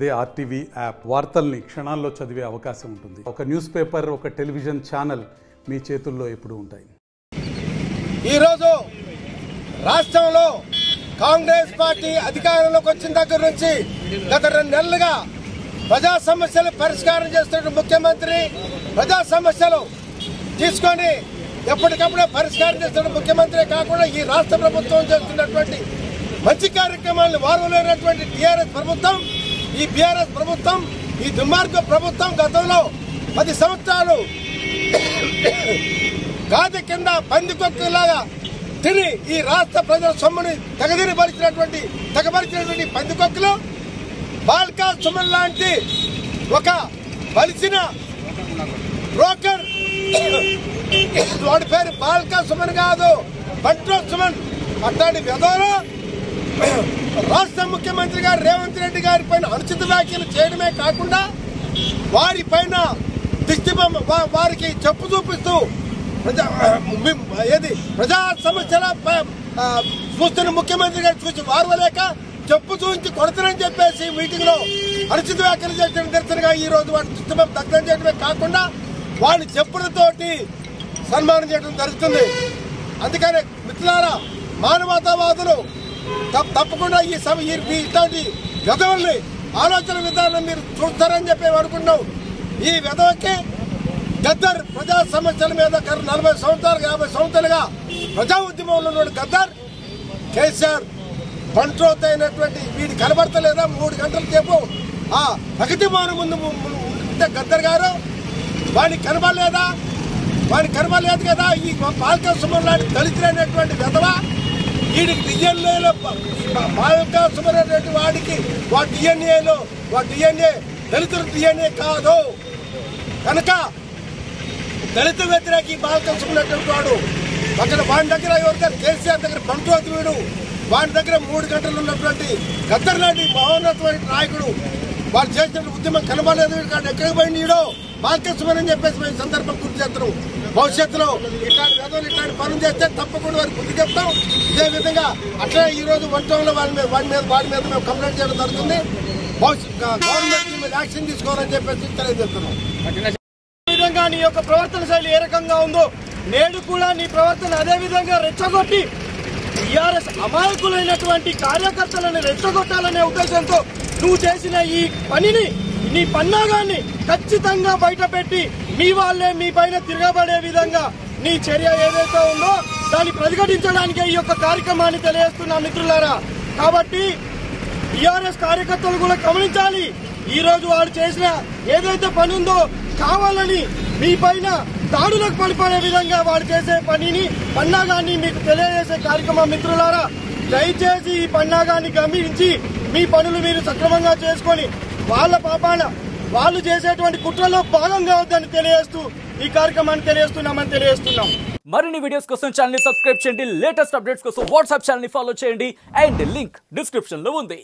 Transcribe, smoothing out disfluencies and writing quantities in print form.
అదే RTV app వార్తల్ని క్షణాల్లో చదివే అవకాశం ఉంటుంది. ఒక న్యూస్ పేపర్, ఒక టెలివిజన్ ఛానల్ మీ చేతుల్లో ఎప్పుడూ ఉంటాయి. ఈరోజు రాష్ట్రంలో కాంగ్రెస్ పార్టీ అధికారంలోకి వచ్చిన దగ్గర నుంచి గత 2 నెలలుగా ప్రజా సమస్యలు పరిష్కారం చేస్తున్న ముఖ్యమంత్రి, ప్రజా సమస్యలు తీసుకొని ఎప్పటికప్పుడే పరిష్కారం చేస్తున్న ముఖ్యమంత్రి కాకుండా ఈ రాష్ట్ర ప్రభుత్వం చేస్తున్నటువంటి మంచి కార్యక్రమాలను వారలేనటువంటి టీఆర్ఎస్ ప్రభుత్వం, ఈ బీఆర్ఎస్ ప్రభుత్వం, ఈ దుర్మార్గ ప్రభుత్వం గతంలో 10 సంవత్సరాలు గాది కింద పందికొక్కులాగా తిని ఈ రాష్ట్ర ప్రజల సొమ్ముని తెగబరిచినటువంటి పందికొక్కులు బాల్కా సుమన్ లాంటి ఒక బలిసిన బ్రోకర్, వాడి పేరు బాల్కా సుమన్ కాదు, బంట్రో సుమన్, అట్లాంటి వ్యధోలు రాష్ట్ర ముఖ్యమంత్రి గారు రేవంత్ రెడ్డి గారి పైన అనుచిత వ్యాఖ్యలు చేయడమే కాకుండా వారిపైన వారికి చెప్పు చూపిస్తూ ప్రజా సమస్యల చూస్తున్న ముఖ్యమంత్రి గారు చూసి వారవలేక చెప్పు చూపించి కొడతారని చెప్పేసి మీటింగ్ లో అనుచిత వ్యాఖ్యలు చేయడం నిరసనగా ఈ రోజు వాటి దుష్టం దగ్ధం చేయడమే కాకుండా వాడిని చెప్పులతోటి సన్మానం చేయడం జరుగుతుంది. అందుకనే మిత్రులారా, మానవతావాదులు తప్పకుండా ఇట్లాంటి విధవల్ని ఆలోచన విధానం మీరు చూస్తారని చెప్పి అనుకున్నాం. ఈ విధవకి గద్దర్ ప్రజా సమస్యల మీద 40 సంవత్సరాలు 50 సంవత్సరాలుగా ప్రజా ఉద్యమంలో ఉన్న గద్దర్ కేసీఆర్ పంట్రోత్ అయినటువంటి వీడి కనబడతలేదా? 3 గంటల సేపు ఆ ప్రగతి భవనం ముందు ఉంటే గద్దర్ గారు వాడిని కనబడలేదా? వాడిని కనబడలేదు కదా. ఈ బాల్కా సుమన్ లాంటి దళితులైనటువంటి విధవ వీడి డిఎన్ఏలో బాల్కా సుమన్ అనేటువంటి వాడికి డిఎన్ఏ దళితుల డిఎన్ఏ కాదు కనుక దళిత వ్యతిరేకి బాల్కా సుమన్ అనేటువంటి వాడు అక్కడ వాడి దగ్గర ఎవరికైనా కేసీఆర్ దగ్గర పంటోతు వీడు, వాడి దగ్గర 3 గంటలు ఉన్నటువంటి గద్దర్ లాంటి మహోన్నతమైన నాయకుడు వాడు చేసిన ఉద్యమం కనబడలేదు. వీడు ఎక్కడికి పోయింది వీడో బాల్కా సుమన్ అని చెప్పేసి మేము సందర్భం గుర్తు చేస్తున్నాం. భవిష్యత్తులో ఇట్లాంటి గదులు ఇట్లాంటి పనులు చేస్తే తప్పకుండా వారికి బుద్ధి చెప్తాం. ఇదే విధంగా అట్లే ఈ రోజు వంటంలో వాడి మీద మేము కంప్లైంట్ చేయడం జరుగుతుంది. గవర్నమెంట్ మీద యాక్షన్ తీసుకోవాలని చెప్పేసి తెలియజేస్తున్నాం. విధంగా నీ యొక్క ప్రవర్తన శైలి ఏ రకంగా ఉందో నేడు కూడా నీ ప్రవర్తన అదే విధంగా రెచ్చగొట్టి టీఆర్ఎస్ అమాయకులైనటువంటి కార్యకర్తలను రెచ్చగొట్టాలనే ఉద్దేశంతో నువ్వు చేసిన ఈ పనిని, నీ పన్నాగాన్ని ఖచ్చితంగా బయటపెట్టి మీ వాళ్ళే మీ పైన తిరగబడే విధంగా నీ చర్య ఏదైతే ఉందో దాన్ని ప్రతిఘటించడానికే ఈ యొక్క కార్యక్రమాన్ని తెలియజేస్తున్నా మిత్రులారా. కాబట్టి టీఆర్ఎస్ కార్యకర్తలు కూడా గమనించాలి. ఈ రోజు వాడు చేసిన ఏదైతే పని ఉందో కావాలని మీ పైన దాడులకు పడిపోయే విధంగా వాడు చేసే పనిని, పన్నాగాన్ని మీకు తెలియజేసే కార్యక్రమం మిత్రులారా. దయచేసి ఈ పన్నాగాన్ని గమనించి మీ పనులు మీరు సక్రమంగా చేసుకొని వాళ్ళ పాపాన వాళ్ళు చేసేటువంటి కుట్రలో భాగంగా వద్దని తెలియజేస్తూ ఈ కార్యక్రమాన్ని తెలియజేస్తున్నాం. మరిన్ని వీడియోస్ కోసం ఛానల్ ని సబ్స్క్రైబ్ చేయండి. లేటెస్ట్ అప్డేట్స్ కోసం వాట్సాప్ ఛానల్ ని ఫాలో చేయండి. అండ్ లింక్ డిస్క్రిప్షన్ లో ఉంది.